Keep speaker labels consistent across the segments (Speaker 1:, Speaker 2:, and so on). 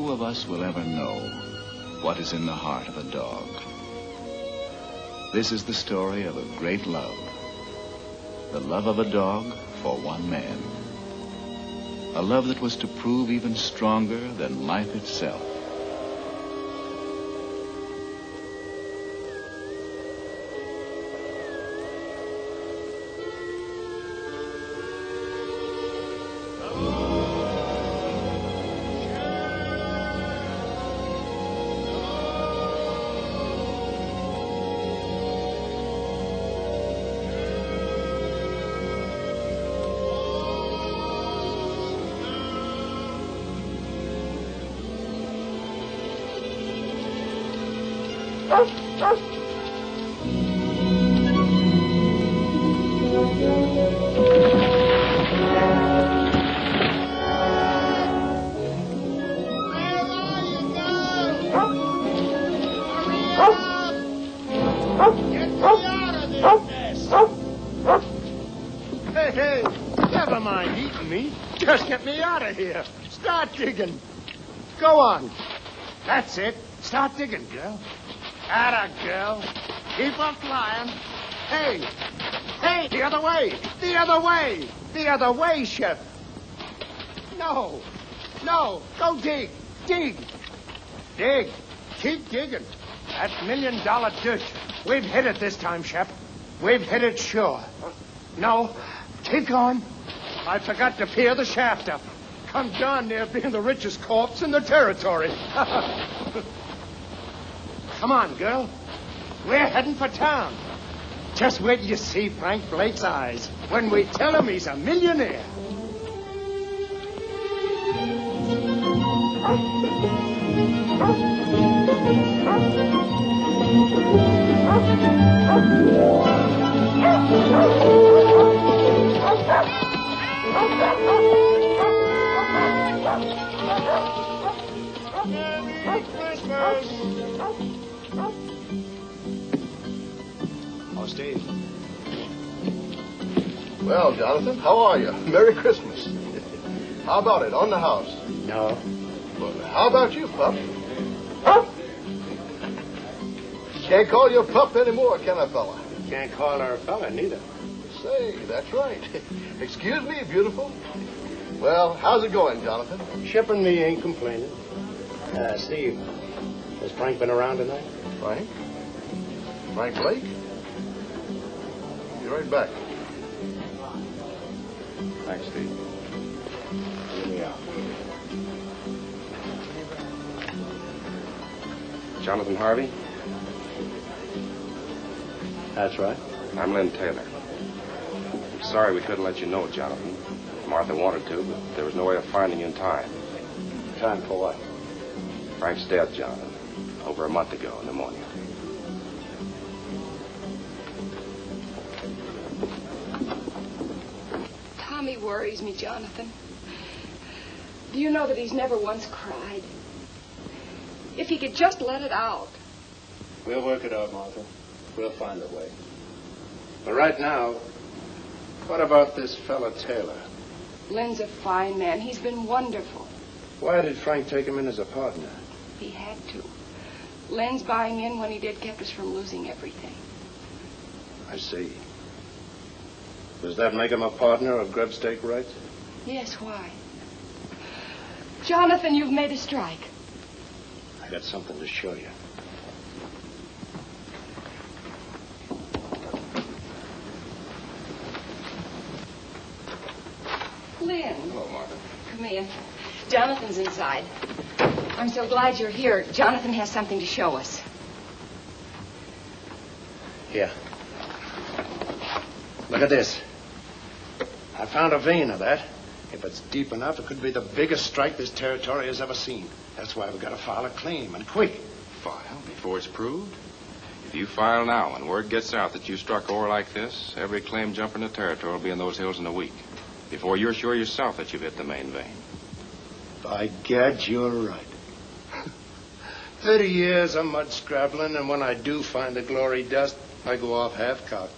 Speaker 1: Few of us will ever know what is in the heart of a dog. This is the story of a great love. The love of a dog for one man. A love that was to prove even stronger than life itself.
Speaker 2: Hey, never mind eating me. Just get me out of here. Start digging. Go on. That's it. Start digging, girl. Atta, girl. Keep on flying. Hey, the other way. The other way. The other way, Shep. No. Go dig. Dig. Keep digging. That $1 million dish. We've hit it this time, Shep. We've hit it sure. No, keep going. I forgot to pier the shaft up. Come darn near being the richest corpse in the territory. Come on, girl. We're heading for town. Just wait till you see Frank Blake's eyes when we tell him he's a millionaire. Merry Christmas! Oh, Steve.
Speaker 3: Well, Jonathan, how are you? Merry Christmas. How about it, on the house?
Speaker 2: No.
Speaker 3: Well, how about you, pup? Can't call you a pup anymore, can I, fella?
Speaker 2: Can't call her a fella, neither.
Speaker 3: Say, that's right. Excuse me, beautiful. Well, how's it going, Jonathan?
Speaker 2: Shep and me ain't complaining. Steve, has Frank been around tonight?
Speaker 3: Frank? Frank Blake? Be right back.
Speaker 2: Thanks, Steve. Here we are.
Speaker 4: Jonathan Harvey?
Speaker 2: That's right.
Speaker 4: I'm Lynn Taylor. I'm sorry we couldn't let you know, Jonathan. Martha wanted to, but there was no way of finding you in time.
Speaker 2: Time for what?
Speaker 4: Frank's dead, Jonathan. Over a month ago in the morning.
Speaker 5: Tommy worries me, Jonathan. Do you know that he's never once cried? If he could just let it out.
Speaker 2: We'll work it out, Martha. We'll find a way. But right now, what about this fella Taylor?
Speaker 5: Lynn's a fine man. He's been wonderful.
Speaker 2: Why did Frank take him in as a partner?
Speaker 5: He had to. Lynn's buying in when he did kept us from losing everything.
Speaker 2: I see. Does that make him a partner of grub stake rights?
Speaker 5: Yes, why? Jonathan, you've made a strike.
Speaker 2: I got something to show you.
Speaker 5: Lynn.
Speaker 4: Hello, Martha.
Speaker 5: Come in. Jonathan's inside. I'm so glad you're here. Jonathan has something to show us.
Speaker 2: Here. Look at this. I found a vein of that. If it's deep enough, it could be the biggest strike this territory has ever seen. That's why we've got to file a claim, and quick.
Speaker 4: File before it's proved? If you file now and word gets out that you struck ore like this, every claim jumper in the territory will be in those hills in a week. Before you're sure yourself that you've hit the main vein.
Speaker 2: By gad, you're right. 30 years of mud scrabbling, and when I do find the glory dust, I go off half-cocked.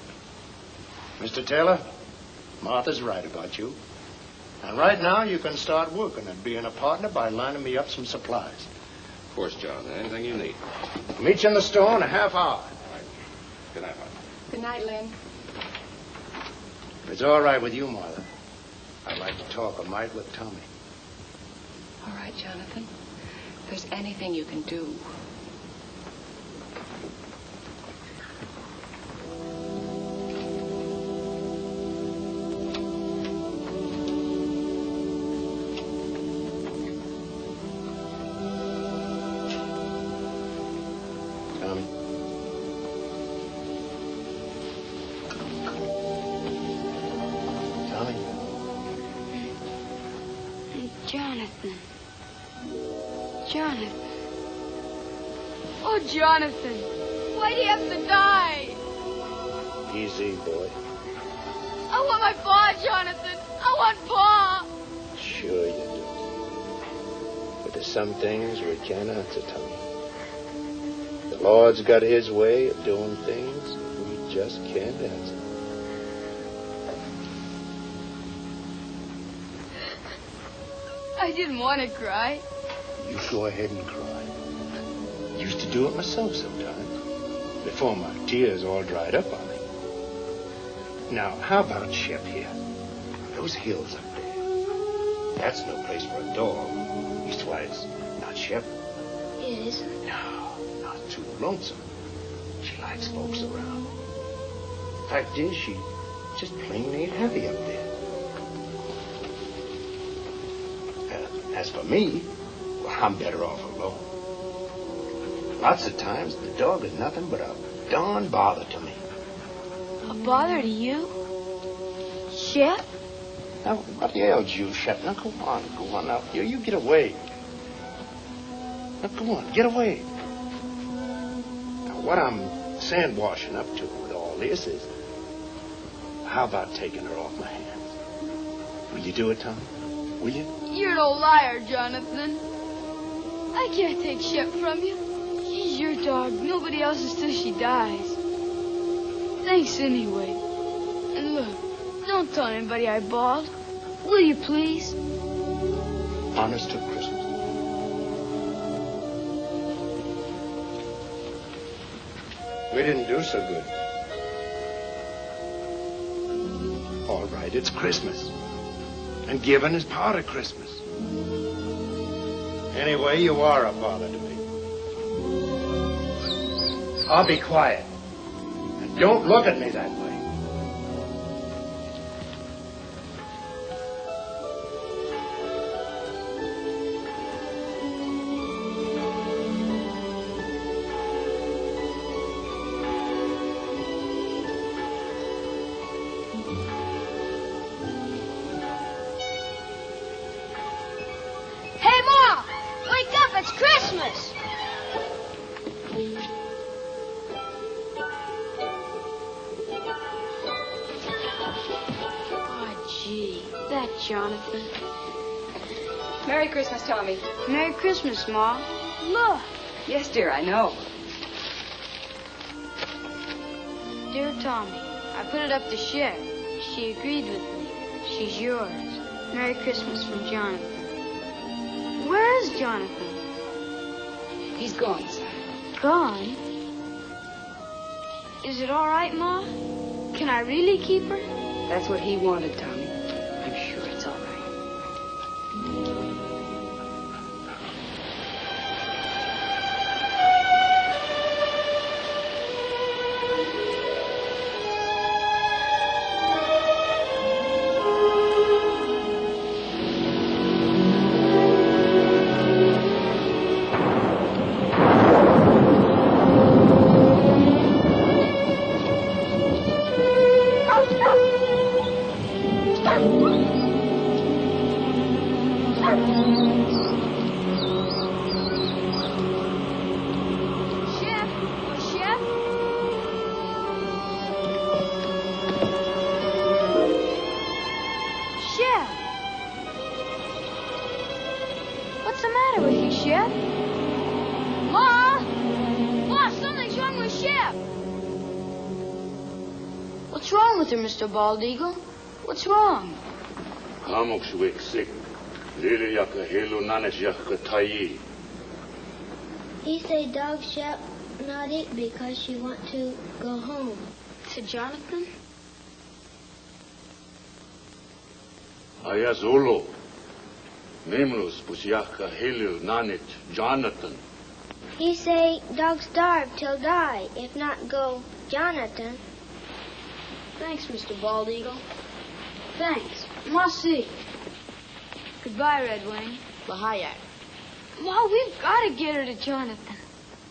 Speaker 2: Mr. Taylor, Martha's right about you. And right now you can start working at being a partner by lining me up some supplies.
Speaker 4: Of course, Jonathan. Anything you need.
Speaker 2: I'll meet you in the store in a half hour.
Speaker 4: Good night, Martha.
Speaker 5: Good night, Lynn.
Speaker 2: If it's all right with you, Martha, I'd like to talk a mite with Tommy.
Speaker 5: All right, Jonathan. If there's anything you can do.
Speaker 6: Jonathan. Oh, Jonathan. Why'd he have to die?
Speaker 2: Easy, boy.
Speaker 6: I want my paw, Jonathan. I want paw.
Speaker 2: Sure you do. But there's some things we can't answer, Tommy. The Lord's got his way of doing things we just can't answer.
Speaker 6: I didn't want to cry.
Speaker 2: You go ahead and cry. Used to do it myself sometimes, before my tears all dried up on me. Now, how about Shep here? Those hills up there. That's no place for a dog. Leastwise, not Shep.
Speaker 6: It isn't?
Speaker 2: No, not too lonesome. She likes folks around. Fact is, she just plain ain't happy up there. As for me, well, I'm better off alone. Lots of times, the dog is nothing but a darn bother to me.
Speaker 6: A bother to you? Shep?
Speaker 2: Now, what ails you, Shep? Now, go on now. You get away. Now, go on, get away. Now, what I'm sandwashing up to with all this is, how about taking her off my hands? Will you do it, Tom? Will you?
Speaker 6: You're an old liar, Jonathan. I can't take Shep from you. She's your dog. Nobody else's till she dies. Thanks anyway. And look, don't tell anybody I bawled. Will you please?
Speaker 2: Honest to Christmas. We didn't do so good. All right, it's Christmas. And giving is part of Christmas. Anyway, you are a bother to me. I'll be quiet. And don't look at me that way.
Speaker 6: Jonathan.
Speaker 5: Merry Christmas, Tommy.
Speaker 6: Merry Christmas, Ma. Look.
Speaker 5: Yes, dear, I know.
Speaker 6: Dear Tommy, I put it up to Shep. She agreed with me. She's yours. Merry Christmas from Jonathan. Where is Jonathan?
Speaker 5: He's gone, son.
Speaker 6: Gone? Is it all right, Ma? Can I really keep her?
Speaker 5: That's what he wanted, Tommy. I'm sure it's all right.
Speaker 6: Mr. Bald Eagle? What's wrong?
Speaker 7: He say dog Shep not eat because she want to go home.
Speaker 6: To Jonathan?
Speaker 8: Ayazolo. Memlos Busiaka Helu Nanit Jonathan.
Speaker 7: He say dog starve till die, if not go Jonathan.
Speaker 6: Thanks, Mr. Bald Eagle. Thanks. Lassie. Goodbye, Red Wing. Bahayak. Ma, we've got to get her to Jonathan.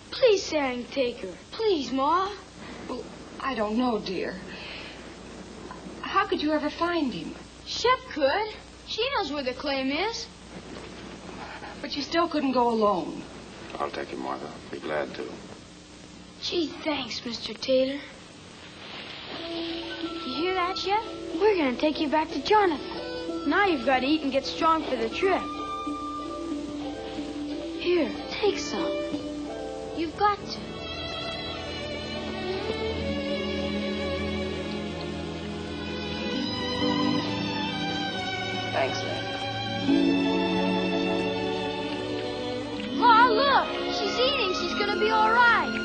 Speaker 6: Please say I can take her. Please, Ma.
Speaker 5: Well, I don't know, dear. How could you ever find him?
Speaker 6: Shep could. She knows where the claim is.
Speaker 5: But you still couldn't go alone.
Speaker 4: I'll take him, Martha. Be glad to.
Speaker 6: Gee, thanks, Mr. Taylor. You hear that, Shep? We're going to take you back to Jonathan. Now you've got to eat and get strong for the trip. Here, take some. You've got to.
Speaker 5: Thanks, Red.
Speaker 6: Ma, look! She's eating. She's going to be all right.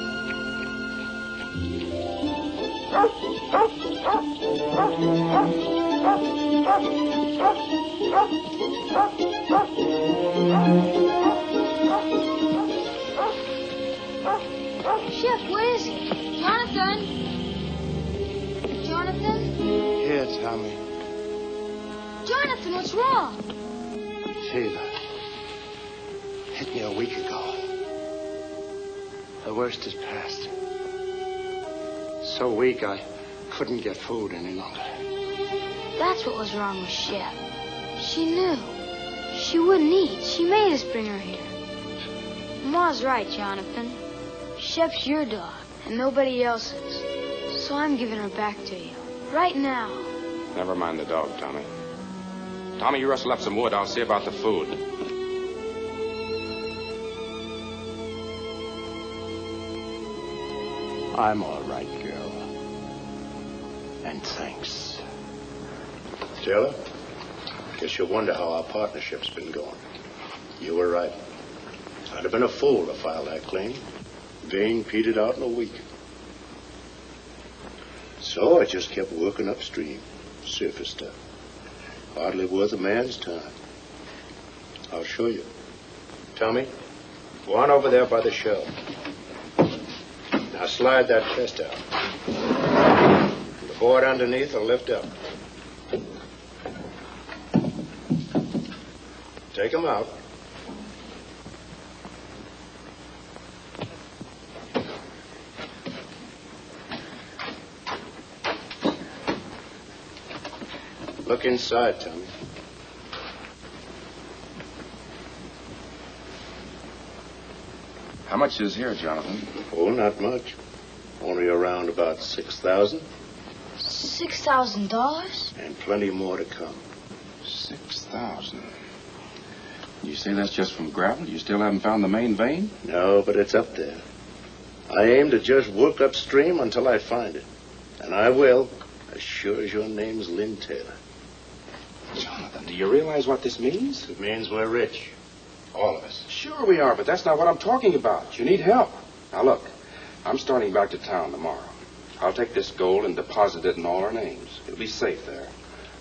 Speaker 6: Shep, what is it? Jonathan? Jonathan?
Speaker 2: Here, Tommy.
Speaker 6: Jonathan, what's wrong?
Speaker 2: Fever. Hit me a week ago. The worst is past. So weak I couldn't get food any longer.
Speaker 6: That's what was wrong with Shep. She knew. She wouldn't eat. She made us bring her here. Ma's right, Jonathan. Shep's your dog, and nobody else's. So I'm giving her back to you. Right now.
Speaker 4: Never mind the dog, Tommy. Tommy, you rustle up some wood. I'll see about the food.
Speaker 2: I'm all right, girl. And thanks.
Speaker 3: Taylor, guess you'll wonder how our partnership's been going. You were right. I'd have been a fool to file that claim. Vein petered out in a week. So I just kept working upstream, surface stuff. Hardly worth a man's time. I'll show you. Tommy, go on over there by the shelf. Now slide that chest out. The board underneath will lift up. Take them out. Look inside, Tommy.
Speaker 4: How much is here, Jonathan?
Speaker 3: Oh, not much. Only around about 6,000.
Speaker 6: $6,000?
Speaker 3: And plenty more to come.
Speaker 4: 6,000. You say that's just from gravel? You still haven't found the main vein?
Speaker 3: No, but it's up there. I aim to just work upstream until I find it. And I will, as sure as your name's Lynn Taylor.
Speaker 4: Jonathan, do you realize what this means?
Speaker 3: It means we're rich. All of us.
Speaker 4: Sure we are, but that's not what I'm talking about. You need help. Now, look, I'm starting back to town tomorrow. I'll take this gold and deposit it in all our names. It'll be safe there.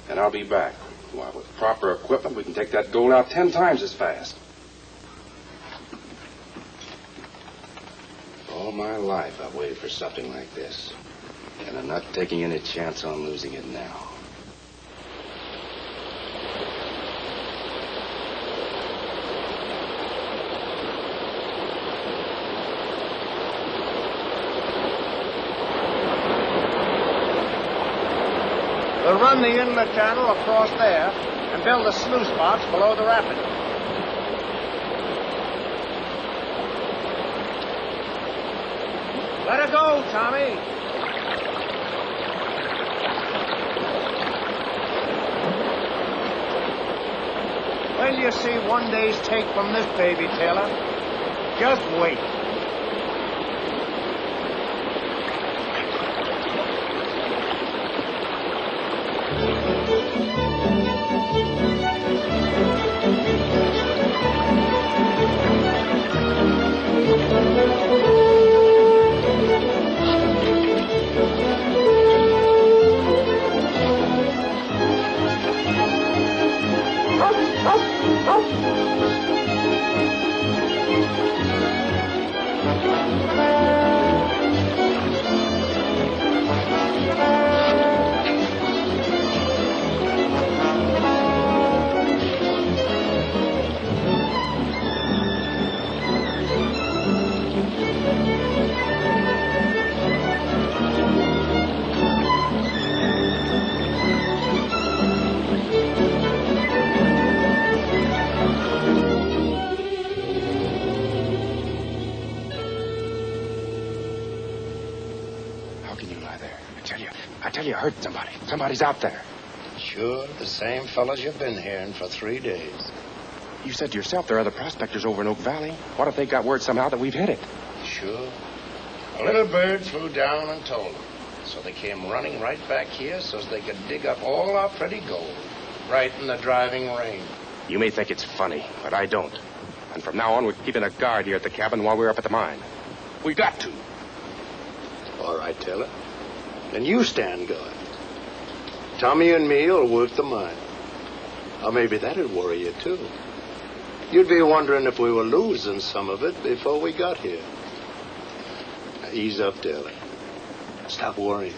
Speaker 4: Then I'll be back. Why, with proper equipment, we can take that gold out 10 times as fast. All my life, I've waited for something like this. And I'm not taking any chance on losing it now.
Speaker 2: We'll run the inlet channel across there and build a sluice box below the rapid. Let her go, Tommy. When you see one day's take from this baby, Taylor, just wait.
Speaker 4: I tell you, I heard somebody. Somebody's out there.
Speaker 3: Sure, the same fellas you've been hearing for 3 days.
Speaker 4: You said to yourself there are other prospectors over in Oak Valley. What if they got word somehow that we've hit it?
Speaker 3: Sure. A little bird flew down and told them. So they came running right back here so they could dig up all our pretty gold. Right in the driving rain.
Speaker 4: You may think it's funny, but I don't. And from now on, we're keeping a guard here at the cabin while we're up at the mine. We got to.
Speaker 3: All right, Taylor. Then you stand guard. Tommy and me will work the mine. Or maybe that'd worry you, too. You'd be wondering if we were losing some of it before we got here. Now, ease up, Taylor. Stop worrying.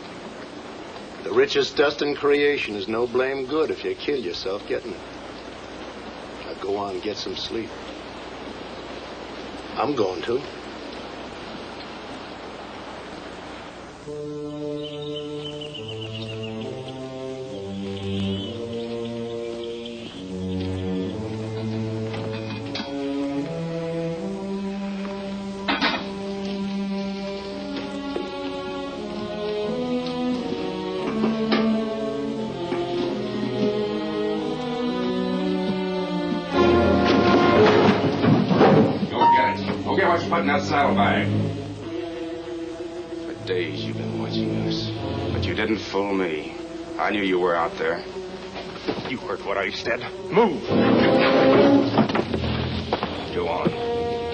Speaker 3: The richest dust in creation is no blame good if you kill yourself getting it. Now go on and get some sleep. I'm going to.
Speaker 4: In that saddlebag. For days you've been watching us, but you didn't fool me. I knew you were out there. You heard what I said. Move! Go on.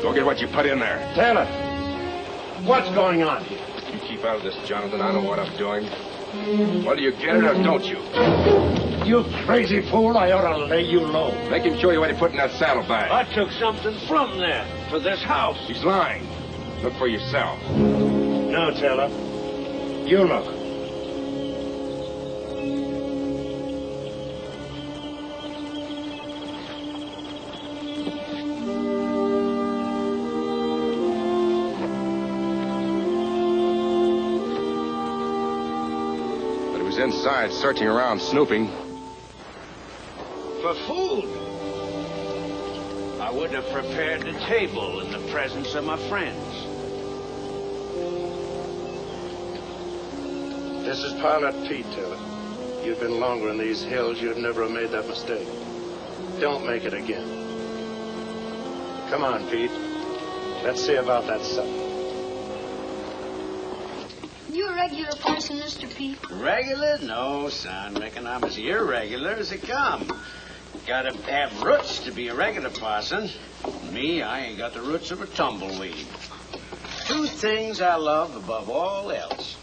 Speaker 4: Go get what you put in there.
Speaker 2: Taylor, what's going on here?
Speaker 4: You keep out of this, Jonathan. I know what I'm doing. Whether you get it or don't you?
Speaker 2: You crazy fool, I ought to lay you low.
Speaker 4: Make him show you what he put in that saddlebag.
Speaker 2: I took something from there for this house.
Speaker 4: He's lying. Look for yourself.
Speaker 2: No, Taylor. You look.
Speaker 4: But he was inside, searching around, snooping.
Speaker 2: For food. I would have prepared the table in the presence of my friends.
Speaker 3: This is Pilot Pete, Taylor. You've been longer in these hills. You'd never have made that mistake. Don't make it again. Come on, Pete. Let's see about that supper.
Speaker 7: You a regular parson, Mr. Pete?
Speaker 2: Regular? No, son. Reckon I'm as irregular as they come. Gotta have roots to be a regular parson. Me, I ain't got the roots of a tumbleweed. 2 things I love above all else.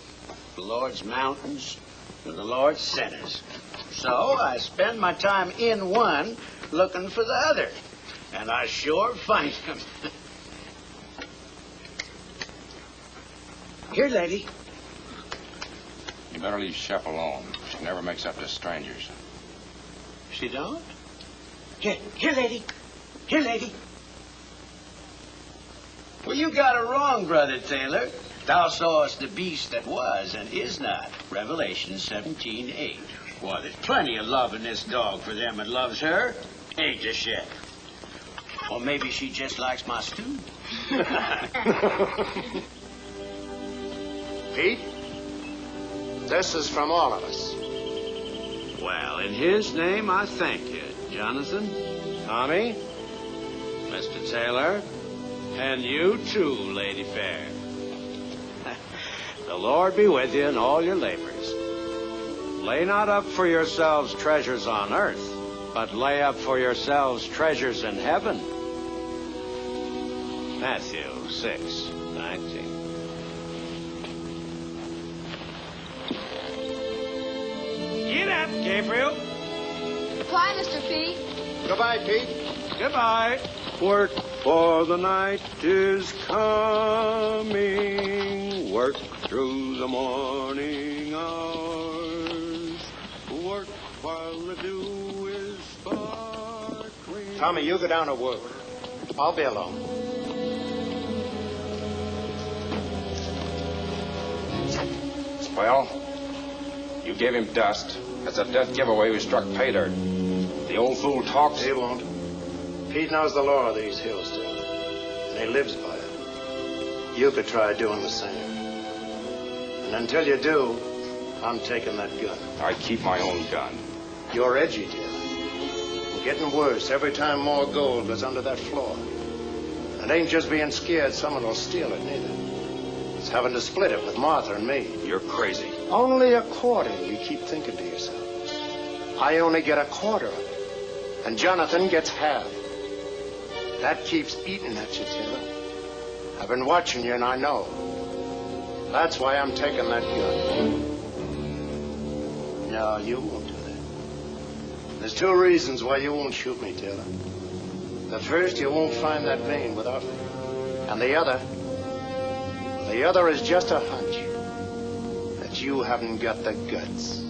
Speaker 2: The Lord's mountains and the Lord's sinners. So I spend my time in one looking for the other. And I sure find them. Here, lady.
Speaker 4: You better leave Shep alone. She never makes up to strangers.
Speaker 2: She don't? Here, lady. Here, lady. Well, you got it wrong, Brother Taylor. Thou sawest the beast that was and is not. Revelation 17:8. Why, there's plenty of love in this dog for them that loves her. Ain't there, Shep? Or maybe she just likes my stew.
Speaker 3: Pete, this is from all of us.
Speaker 2: Well, in his name, I thank you, Jonathan, Tommy, Mr. Taylor, and you too, Lady Fair. The Lord be with you in all your labors. Lay not up for yourselves treasures on earth, but lay up for yourselves treasures in heaven. Matthew 6:19. Get up, Gabriel.
Speaker 6: Bye, Mr. Pete.
Speaker 3: Goodbye, Pete.
Speaker 2: Goodbye. Work, for the night is coming. Work through the morning hours. Work while the dew is sparkling.
Speaker 3: Tommy, you go down to work. I'll be alone.
Speaker 4: Well, you gave him dust. That's a death giveaway we struck pay dirt. The old fool talks.
Speaker 3: He won't. Pete knows the law of these hills, too. And he lives by it. You could try doing the same. And until you do, I'm taking that gun.
Speaker 4: I keep my own gun.
Speaker 3: You're edgy, dear. We're getting worse every time more gold goes under that floor. It ain't just being scared someone will steal it, neither. It's having to split it with Martha and me.
Speaker 4: You're crazy.
Speaker 3: Only a quarter, you keep thinking to yourself. I only get a quarter of it. And Jonathan gets half. That keeps eating at you, Taylor. I've been watching you, and I know. That's why I'm taking that gun. No, you won't do that. There's two reasons why you won't shoot me, Taylor. The first, you won't find that vein without me. And the other is just a hunch that you haven't got the guts.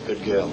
Speaker 3: Good girl.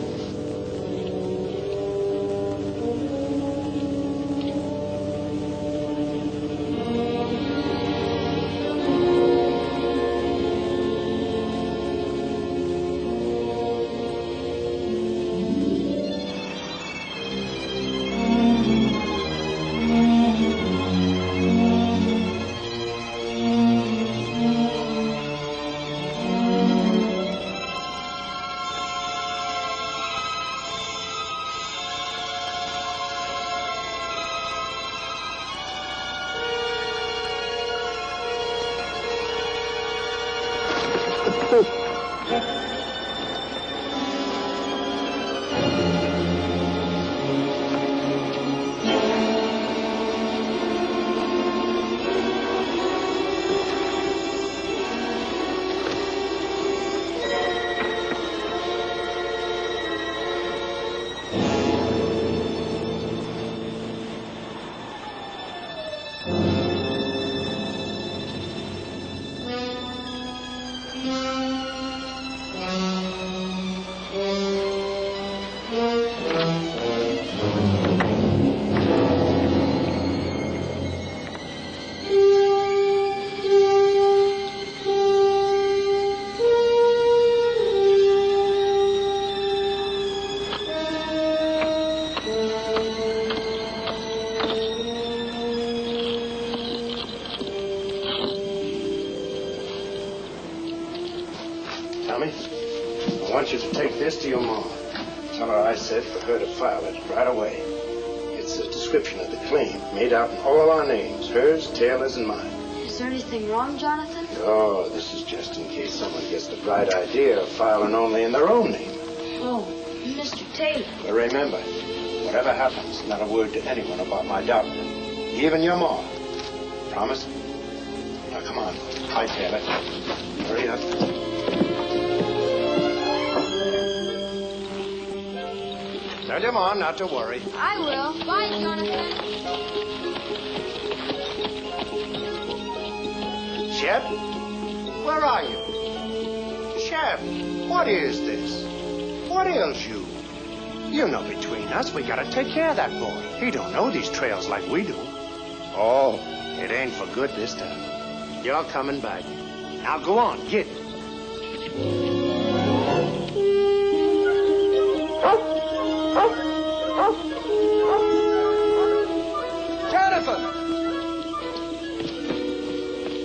Speaker 3: I want you to take this to your mom. Tell her I said for her to file it right away. It's a description of the claim, made out in all our names, hers, Taylor's, and mine.
Speaker 7: Is there anything wrong, Jonathan?
Speaker 3: Oh, this is just in case someone gets the bright idea of filing only in their own name.
Speaker 7: Oh, Mr. Taylor.
Speaker 3: But remember, Whatever happens, not a word to anyone about my doctor. Even your ma. Promise? Now, come on. Hightail it. Hurry up. Tell your ma not to worry.
Speaker 6: I will. Bye, Jonathan.
Speaker 2: Shep? Where are you? Shep, what is this? What ails you? You know, between us, we gotta take care of that boy. He don't know these trails like we do. Oh, it ain't for good this time. You're coming back. Now go on, get it.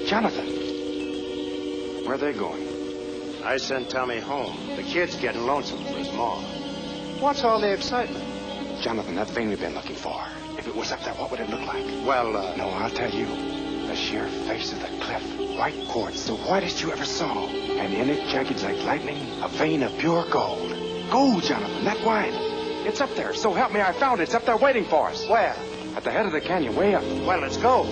Speaker 4: Jonathan! Where are they going?
Speaker 2: I sent Tommy home. The kid's getting lonesome for his mom. What's all the excitement?
Speaker 4: Jonathan, that thing we've been looking for. If it was up there, what would it look like?
Speaker 2: Well,
Speaker 4: No, I'll tell you. The sheer face of the cliff. White quartz, the whitest you ever saw. And in it, jagged like lightning, a vein of pure gold. Gold, Jonathan, that white. It's up there. So help me, I found it. It's up there waiting for us.
Speaker 2: Where?
Speaker 4: At the head of the canyon, way up.
Speaker 2: Well, let's go.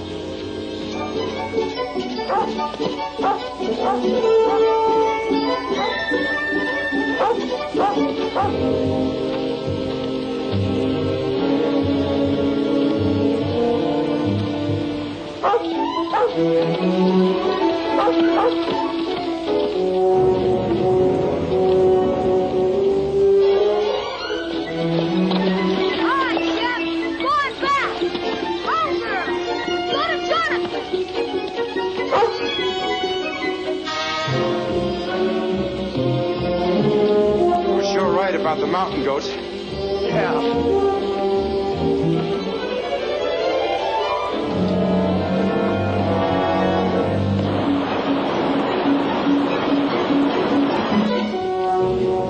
Speaker 4: About the mountain goats.
Speaker 2: Yeah.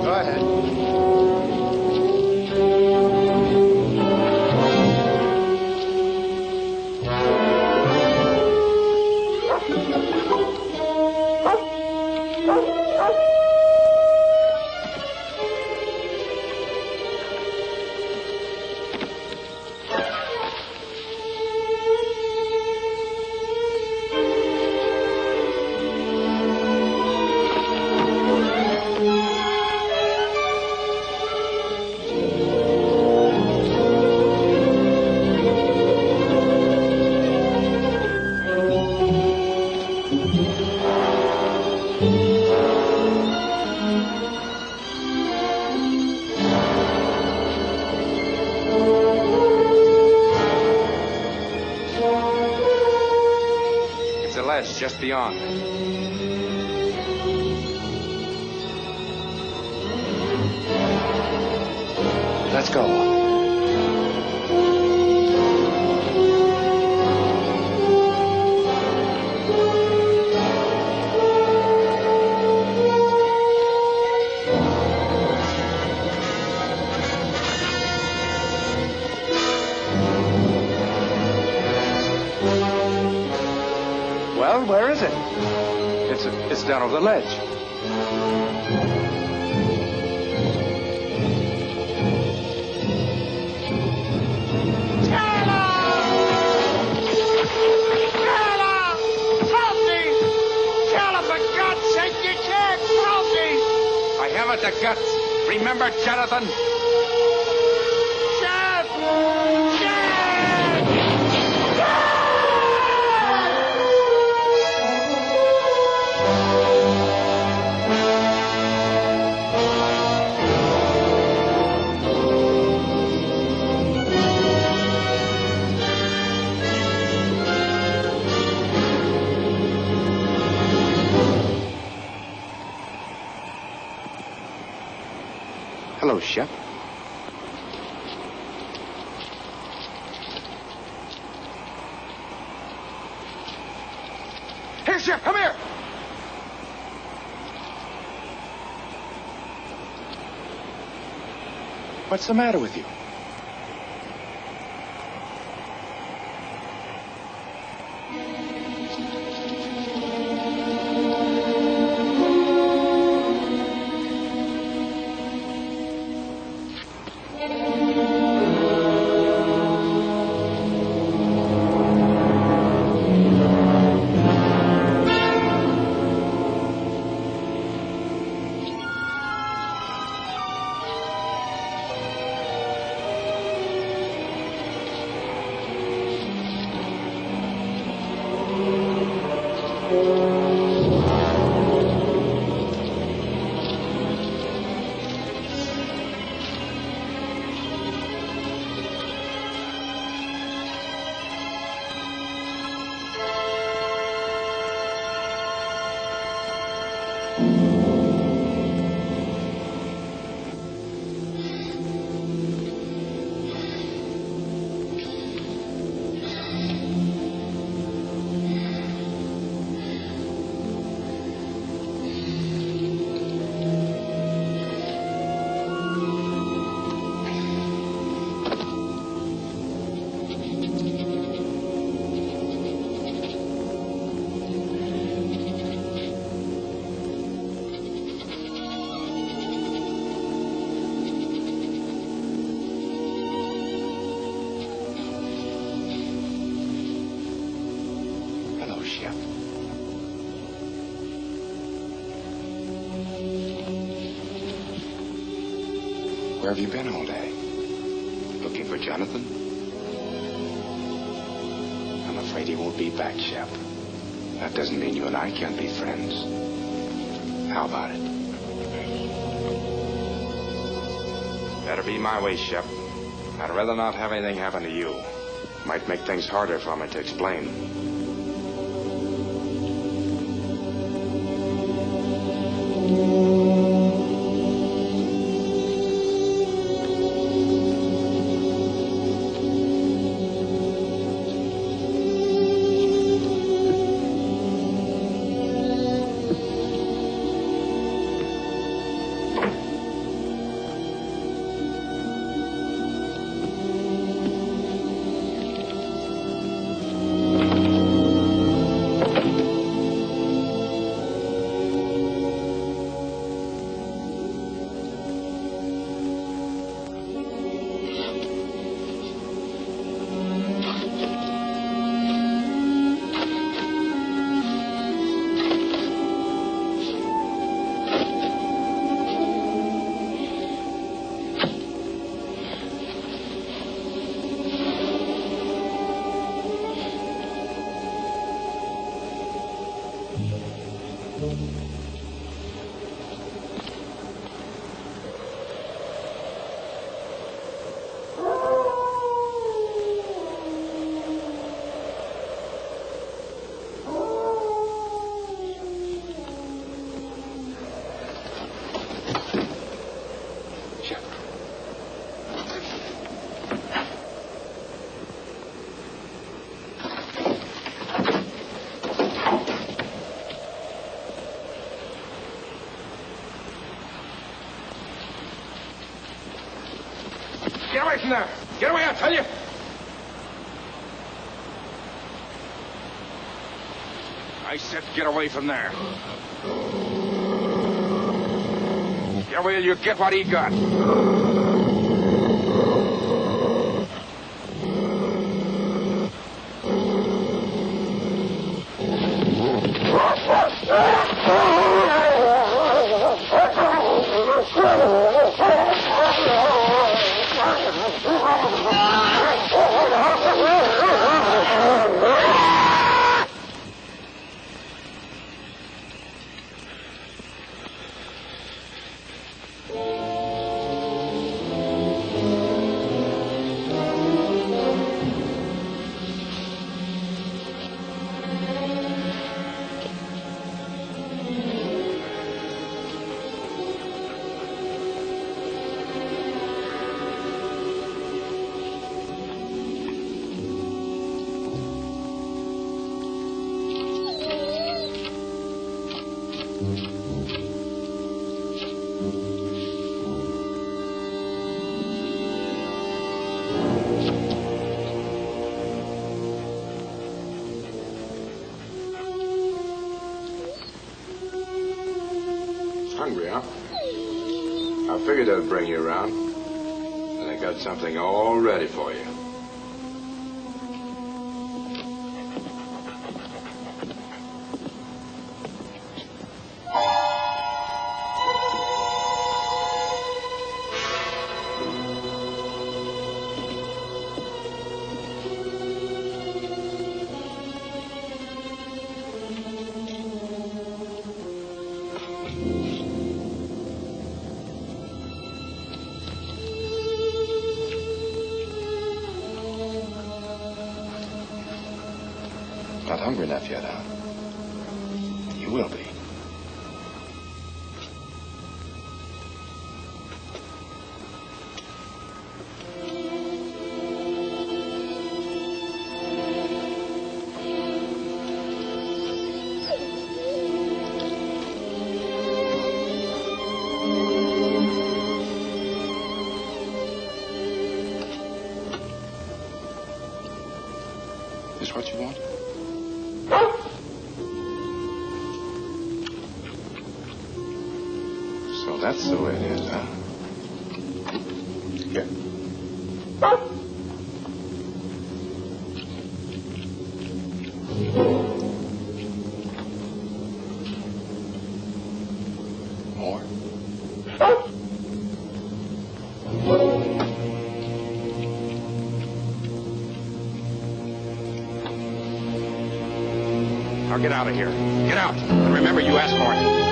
Speaker 2: Go ahead.
Speaker 4: Just beyond.
Speaker 2: Let's go. Well, where is it?
Speaker 4: It's down over the ledge. I haven't the guts. Remember, Jonathan?
Speaker 2: Shep!
Speaker 4: Hello, Shep. Here, Shep, come here! What's the matter with you? Where have you been all day? Looking for Jonathan? I'm afraid he won't be back, Shep. That doesn't mean you and I can't be friends. How about it? Better be my way, Shep. I'd rather not have anything happen to you. Might make things harder for me to explain. Get away from there! Get away, I tell you! I said get away from there. Get away or you get what he got. Hungry, huh? I figured I'd bring you around. And I got something all ready for you. Not hungry enough yet, huh? You will be. Is what you want? So that's the way it is, huh? Here. More? Now get out of here. Get out. And remember, you asked for it.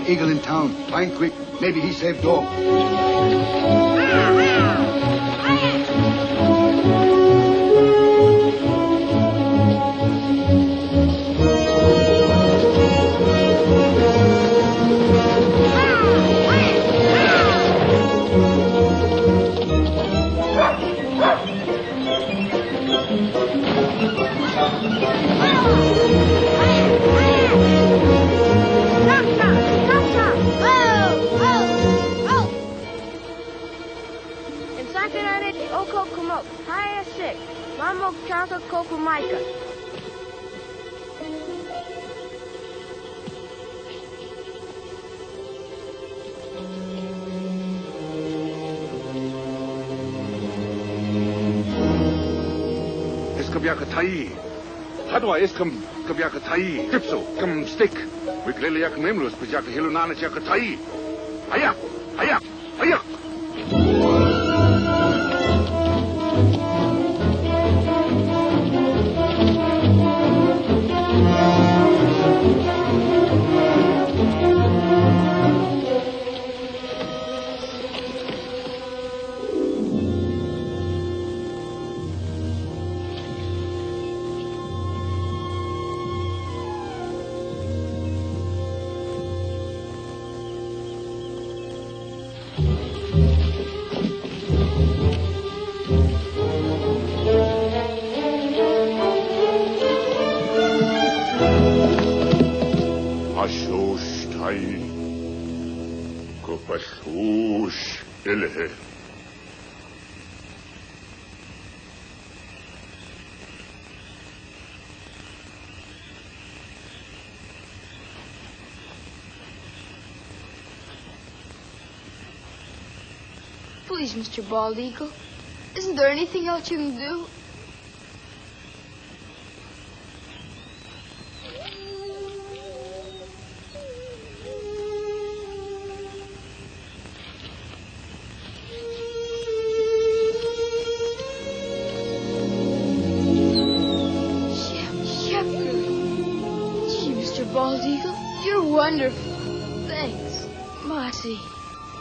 Speaker 9: Eagle in town. Find quick. Maybe he saved dog. Hadwa is come kabiaka tai tipso come stick. We clearly yak memlos pajaka hilunana chaka tai. Aya, aya, aya. tai. Kopasush elehe.
Speaker 6: Please, Mr. Bald Eagle. Isn't there anything else you can do? Shep, gee, Mr. Bald Eagle, you're wonderful. Thanks, Lassie.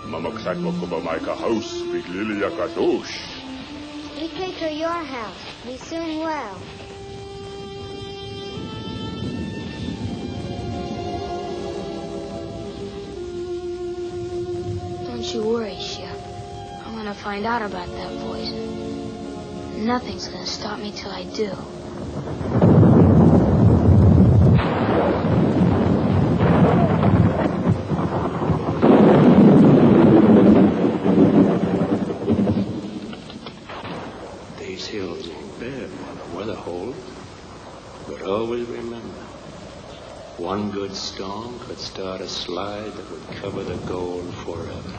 Speaker 9: Mamaksak mo ko ba may ka-house, bigliliya ka dosh.
Speaker 7: We take to your house. We soon will.
Speaker 6: Don't you worry, Shep. I'm gonna find out about that poison. Nothing's gonna stop me till I do.
Speaker 3: These hills ain't bad when the weather holds. But always remember, one good storm could start a slide that would cover the gold forever.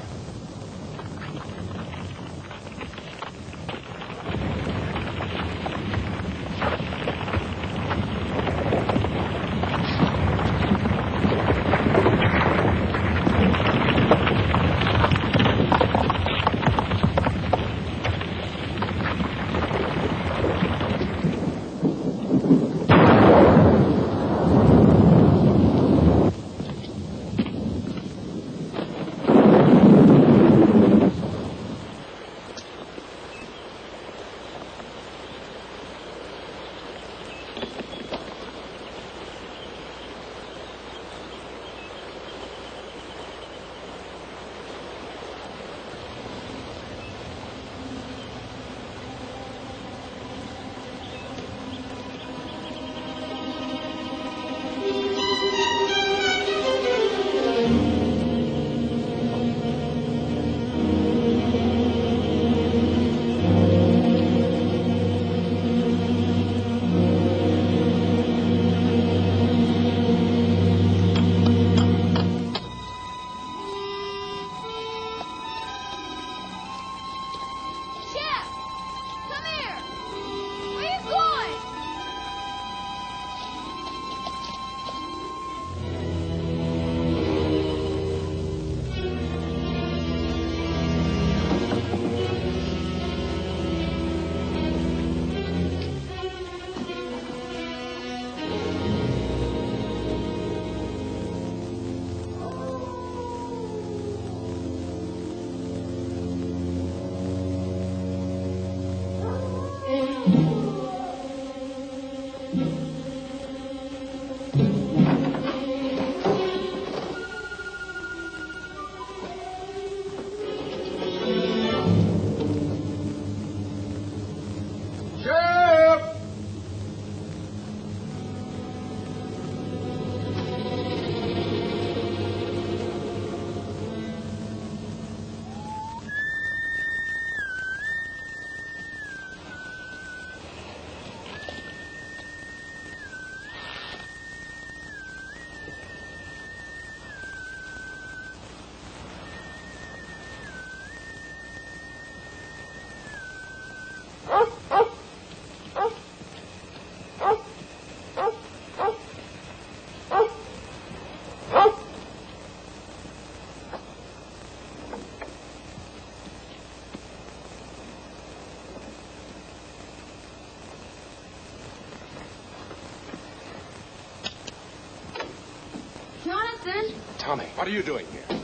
Speaker 4: Tommy, what are you doing here?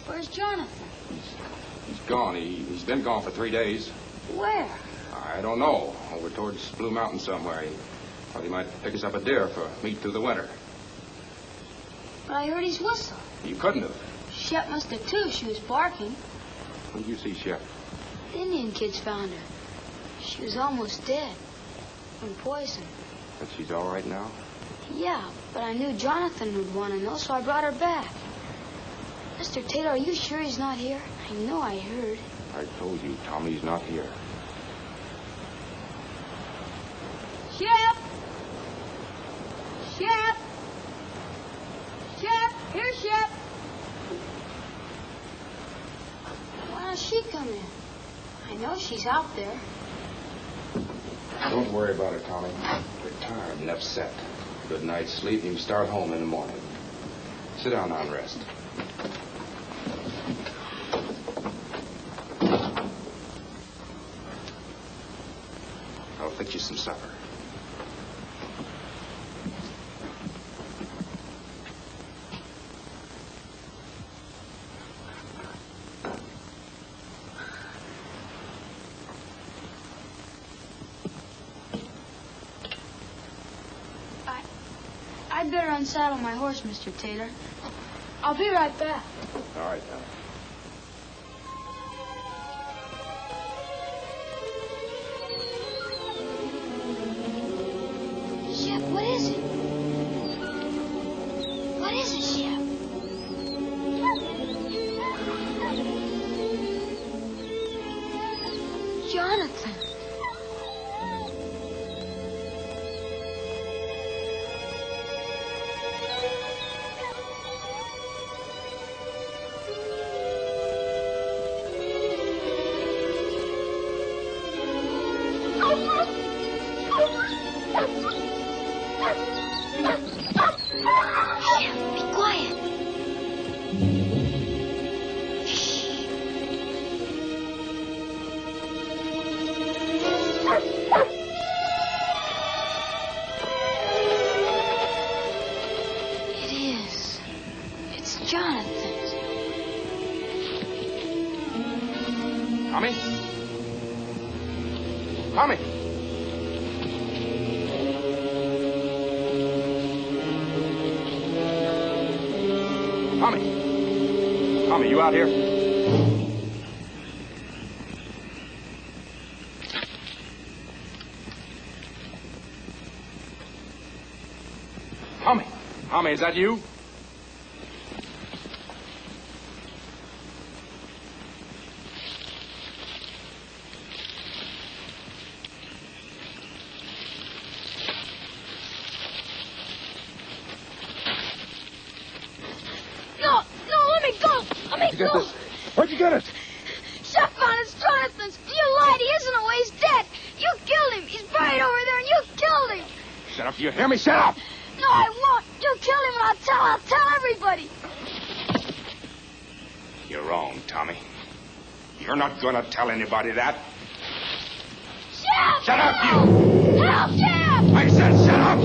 Speaker 6: Where's Jonathan?
Speaker 4: He's gone. He's been gone for 3 days.
Speaker 6: Where?
Speaker 4: I don't know. Over towards Blue Mountain somewhere. He thought he might pick us up a deer for meat through the winter.
Speaker 6: But I heard his whistle.
Speaker 4: You couldn't have.
Speaker 6: Shep must have, too. She was barking.
Speaker 4: When did you see Shep?
Speaker 6: The Indian kids found her. She was almost dead. From poison.
Speaker 4: But she's all right now?
Speaker 6: Yeah, but I knew Jonathan would want to know, so I brought her back. Mr. Taylor, are you sure he's not here? I know I heard.
Speaker 4: I told you, Tommy's not here.
Speaker 6: Shep! Shep! Shep! Here, Shep! Why don't she come in? I know she's out there.
Speaker 4: Don't worry about it, Tommy. You're tired and upset. Good night's sleep, and you can start home in the morning. Sit down now and rest. I'll fix you some supper.
Speaker 6: I'd better unsaddle my horse, Mr. Taylor. I'll be right back.
Speaker 4: All right, Tommy.
Speaker 6: Shep, what is it? What is it, Shep? Jonathan.
Speaker 4: Tommy? Tommy! Tommy! Tommy, you out here? Tommy! Tommy, is that you?
Speaker 9: Where'd you get this? Where'd you get it?
Speaker 6: Shep found it's Jonathan's. You lied. He isn't away. He's dead. You killed him. He's buried over there, and you killed him.
Speaker 9: Shut up. Do you hear me? Shut up.
Speaker 6: No, I won't. You killed him, and I'll tell everybody.
Speaker 4: You're wrong, Tommy. You're not going to tell anybody that.
Speaker 6: Shep!
Speaker 4: Shut up, you!
Speaker 6: Help, Shep!
Speaker 4: I said shut up!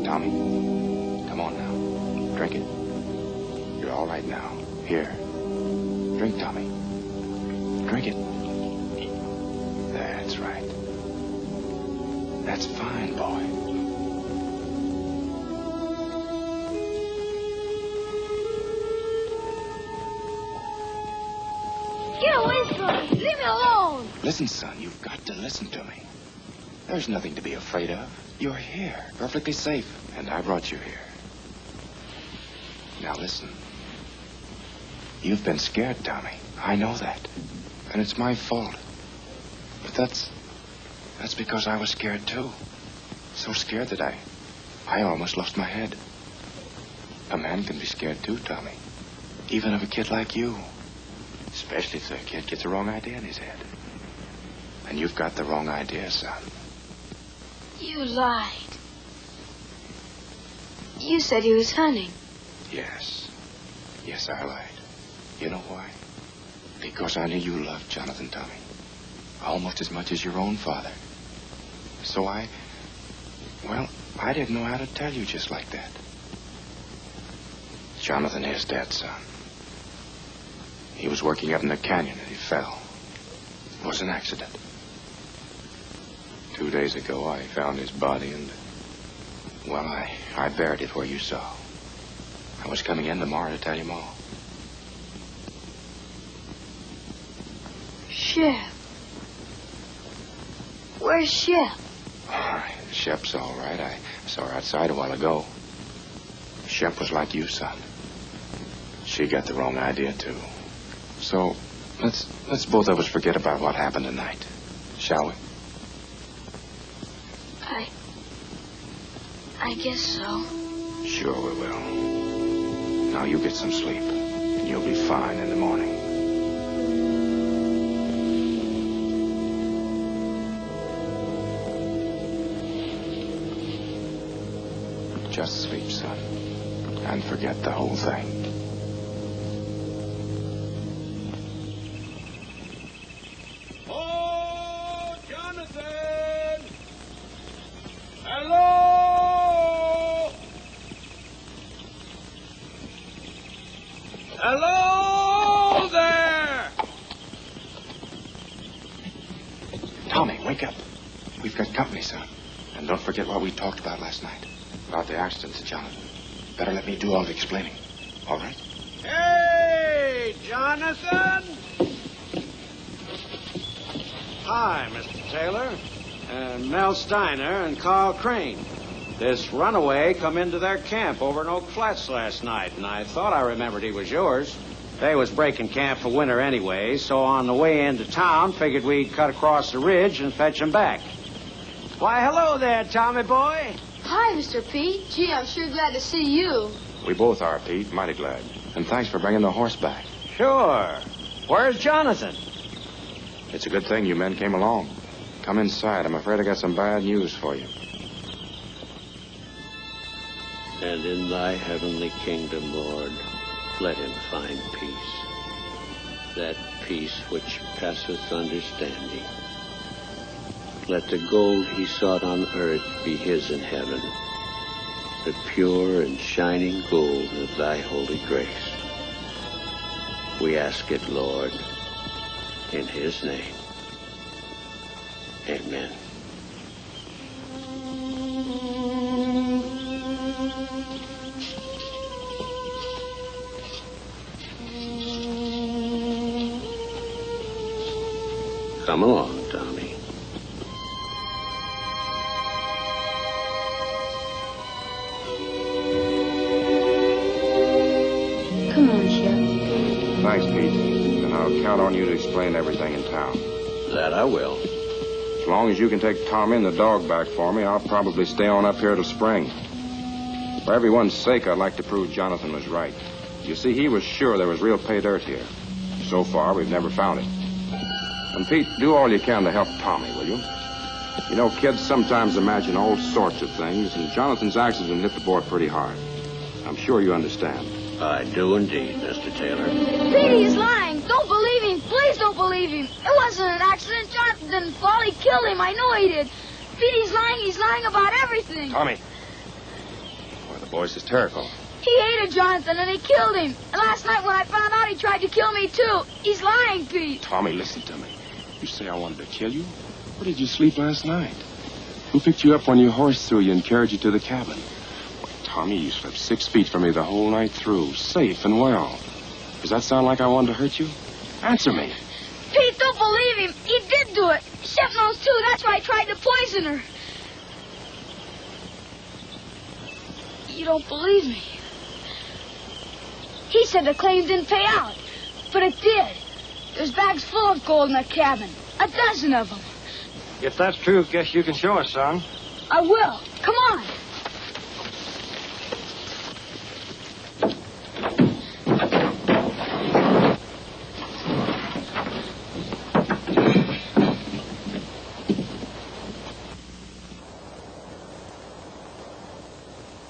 Speaker 4: Tommy, come on now. Drink it. You're all right now. Here. Drink, Tommy. Drink it. That's right. That's fine, boy.
Speaker 6: Get away from me. Leave me alone.
Speaker 4: Listen, son, you've got to listen to me. There's nothing to be afraid of. You're here, perfectly safe, and I brought you here. Now listen. You've been scared, Tommy. I know that. And it's my fault. But that's because I was scared, too. So scared that I almost lost my head. A man can be scared, too, Tommy. Even of a kid like you. Especially if the kid gets the wrong idea in his head. And you've got the wrong idea, son.
Speaker 6: You lied. You said he was hunting.
Speaker 4: Yes. Yes, I lied. You know why? Because I knew you loved Jonathan, Tommy. Almost as much as your own father. So I didn't know how to tell you just like that. Jonathan is dead, son. He was working up in the canyon and he fell. It was an accident. 2 days ago, I found his body and, well, I buried it where you saw. I was coming in tomorrow to tell you more.
Speaker 6: Shep. Where's Shep?
Speaker 4: All right, Shep's all right. I saw her outside a while ago. Shep was like you, son. She got the wrong idea, too. So, let's both of us forget about what happened tonight, shall we?
Speaker 6: I guess so.
Speaker 4: Sure we will. Now you get some sleep, and you'll be fine in the morning. Just sleep, son, and forget the whole thing.
Speaker 2: Hello there!
Speaker 4: Tommy, wake up. We've got company, son. And don't forget what we talked about last night. About the accident to Jonathan. Better let me do all the explaining. All right?
Speaker 2: Hey, Jonathan! Hi, Mr. Taylor. Mel Steiner and Carl Crane. This runaway come into their camp over in Oak Flats last night, and I thought I remembered he was yours. They was breaking camp for winter anyway, so on the way into town, figured we'd cut across the ridge and fetch him back. Why, hello there, Tommy boy.
Speaker 6: Hi, Mr. Pete. Gee, I'm sure glad to see you.
Speaker 4: We both are, Pete. Mighty glad. And thanks for bringing the horse back.
Speaker 2: Sure. Where's Jonathan?
Speaker 4: It's a good thing you men came along. Come inside. I'm afraid I got some bad news for you.
Speaker 10: And in thy heavenly kingdom, Lord, let him find peace. That peace which passeth understanding. Let the gold he sought on earth be his in heaven. The pure and shining gold of thy holy grace. We ask it, Lord, in his name. Amen. Come along, Tommy.
Speaker 6: Come on, Shep.
Speaker 4: Thanks, Pete. And I'll count on you to explain everything in town.
Speaker 10: That I will.
Speaker 4: As long as you can take Tommy and the dog back for me, I'll probably stay on up here till spring. For everyone's sake, I'd like to prove Jonathan was right. You see, he was sure there was real pay dirt here. So far, we've never found it. And, Pete, do all you can to help Tommy, will you? You know, kids sometimes imagine all sorts of things, and Jonathan's accident hit the boy pretty hard. I'm sure you understand.
Speaker 10: I do indeed, Mr. Taylor.
Speaker 6: Pete, he's lying. Don't believe him. Please don't believe him. It wasn't an accident. Jonathan didn't fall. He killed him. I know he did. Pete, he's lying. He's lying about everything.
Speaker 4: Tommy, voice is terrible.
Speaker 6: He hated Jonathan, and he killed him. And last night when I found out, he tried to kill me, too. He's lying, Pete.
Speaker 4: Tommy, listen to me. You say I wanted to kill you? Where did you sleep last night? Who picked you up when your horse threw you and carried you to the cabin? Well, Tommy, you slept 6 feet from me the whole night through, safe and well. Does that sound like I wanted to hurt you? Answer me.
Speaker 6: Pete, don't believe him. He did do it. Shep knows, too. That's why I tried to poison her. You don't believe me. He said the claim didn't pay out, but it did. There's bags full of gold in that cabin. 12 of them.
Speaker 11: If that's true, guess you can show us, son.
Speaker 6: I will. Come on.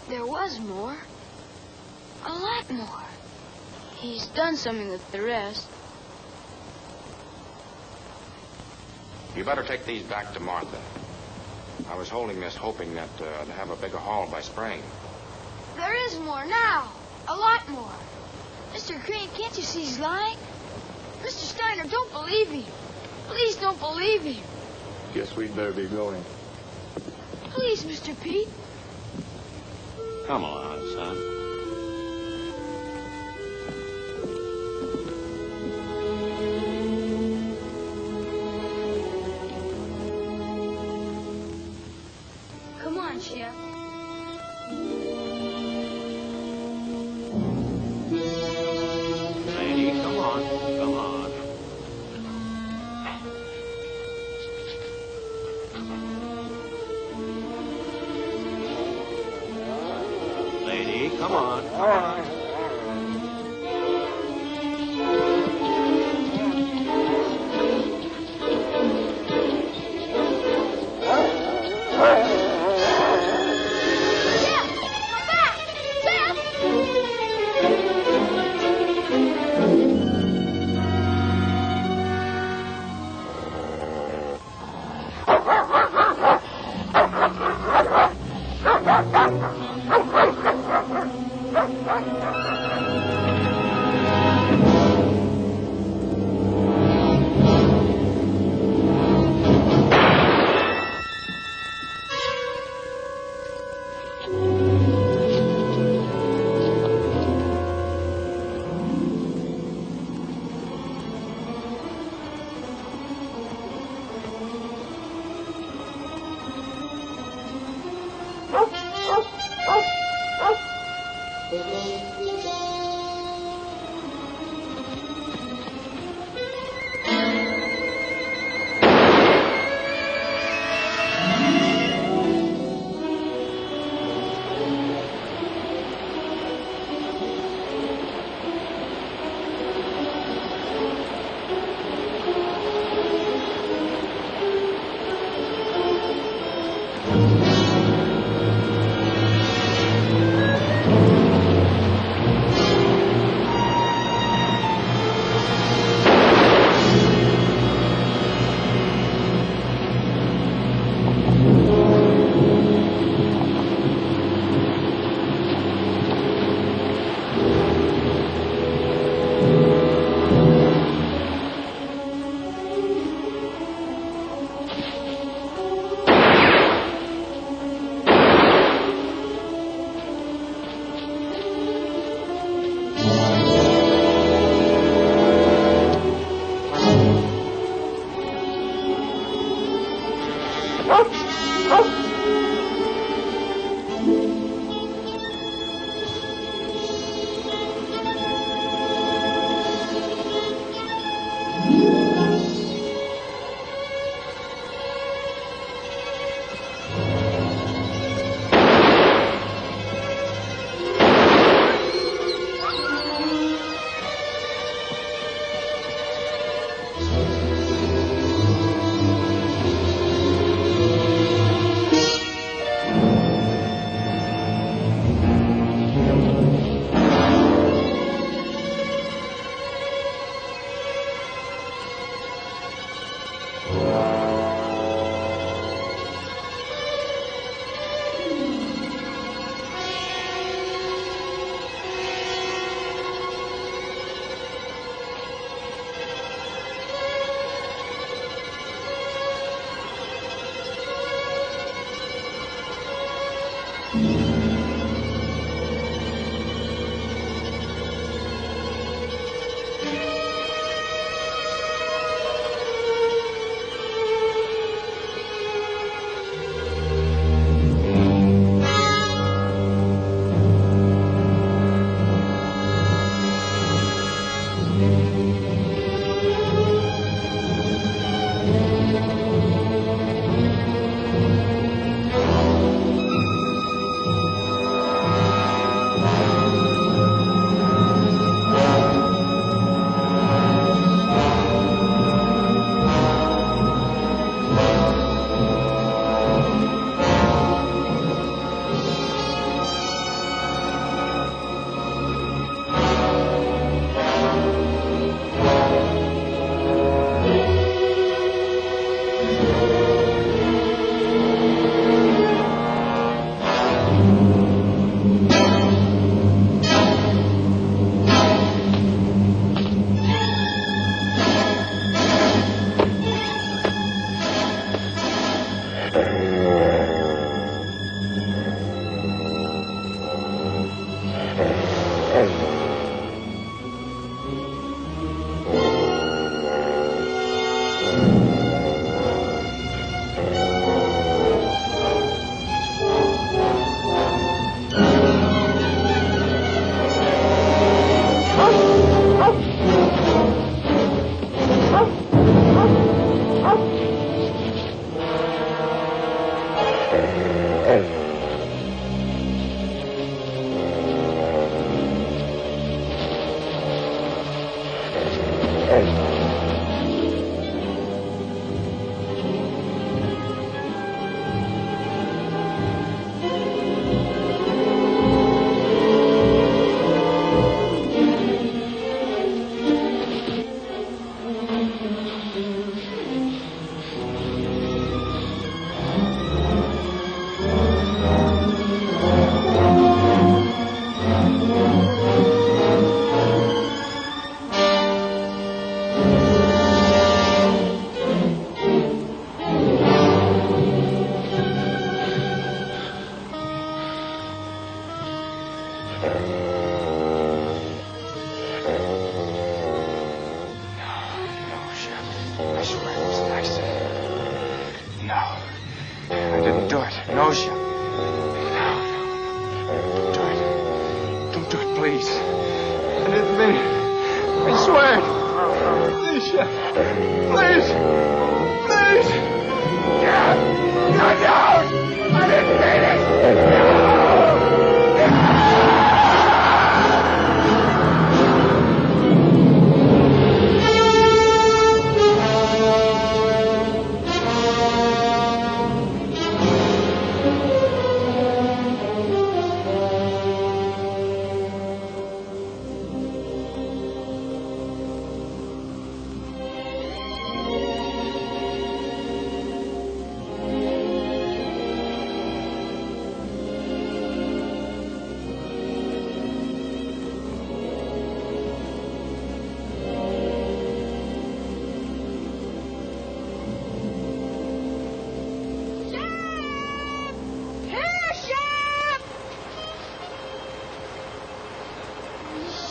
Speaker 6: There was more. A lot more. He's done something with the rest.
Speaker 4: You better take these back to Martha. I was holding this hoping that I'd have a bigger haul by spring.
Speaker 6: There is more now. A lot more. Mr. Crane, can't you see he's lying? Mr. Steiner, don't believe him. Please don't believe him.
Speaker 12: Guess we'd better be going.
Speaker 6: Please, Mr. Pete.
Speaker 10: Come on, son.
Speaker 6: Come on, Shep.
Speaker 10: Lady, come on. Come on. Lady, come on. Come on.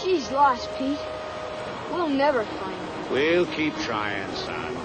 Speaker 6: She's lost, Pete. We'll never find her.
Speaker 10: We'll keep trying, son.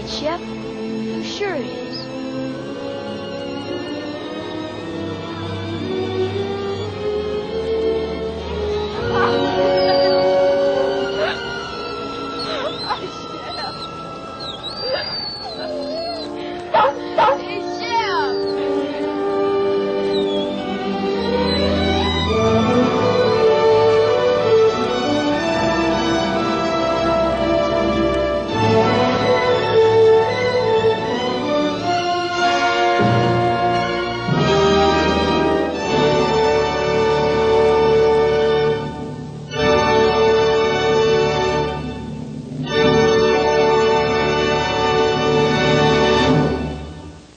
Speaker 6: Shep, I'm sure it is.